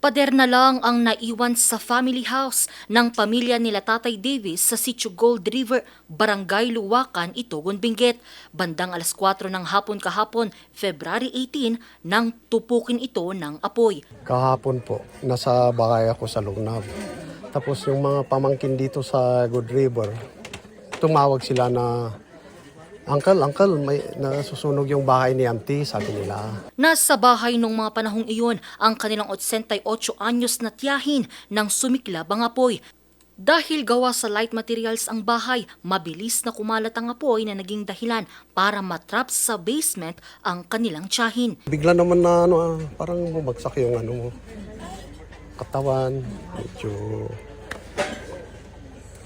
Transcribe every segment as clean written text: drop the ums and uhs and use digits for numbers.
Pader na lang ang naiwan sa family house ng pamilya nila Tatay Davis sa Sitio Gold River, Barangay Luwakan, Itugon, Benguet. Bandang alas 4 ng hapon kahapon, February 18, nang tupukin ito ng apoy. Kahapon po, nasa bakay ako sa Lunab. Tapos yung mga pamangkin dito sa Good River, tumawag sila na, Uncle, may nasusunog yung bahay ni Auntie, sabi nila. Nasa bahay nung mga panahong iyon ang kanilang 88 anyos na tiyahin nang sumiklab ang apoy. Dahil gawa sa light materials ang bahay, mabilis na kumalat ang apoy na naging dahilan para matrap sa basement ang kanilang tiyahin. Bigla naman na parang bumagsak yung katawan, medyo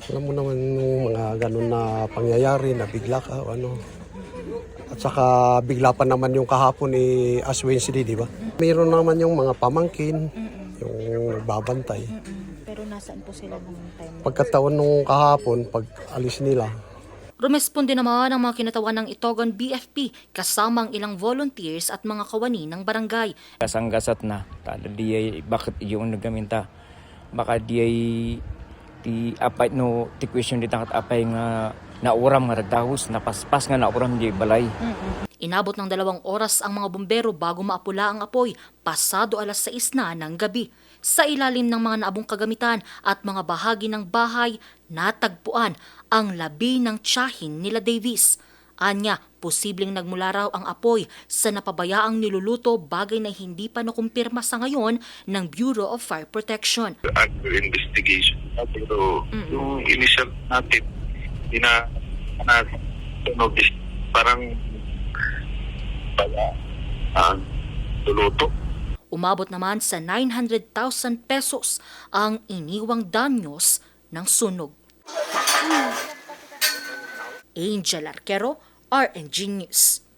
alam mo naman yung mga ganun na pangyayari na bigla ka o ano. At saka bigla pa naman yung kahapon as Wednesday, di ba? Mayroon naman yung mga pamangkin, yung nagbabantay. Pero nasaan po sila nung time? Pagkataon nung kahapon, pag alis nila, Rumesponde naman ang mga kinatawan ng Itogon BFP kasamang ilang volunteers at mga kawani ng barangay. Kasanggasat na, tada di bakit yung nagaminta, baka di ti apay no ti question dita kat apay nga nauram nga dagdahos napaspas nga nauram di balay. Inabot ng 2 oras ang mga bumbero bago maapula ang apoy, pasado alas 6 na ng gabi. Sa ilalim ng mga naabong kagamitan at mga bahagi ng bahay, natagpuan ang labi ng tiyahin nila Davis. Anya, posibleng nagmula raw ang apoy sa napabayaang niluluto, bagay na hindi pa nakumpirma sa ngayon ng Bureau of Fire Protection. Under investigation. Pero yung initial natin, parang luluto. Umabot naman sa 900,000 pesos ang iniwang danyos ng sunog. Angel Arquero, RNG News.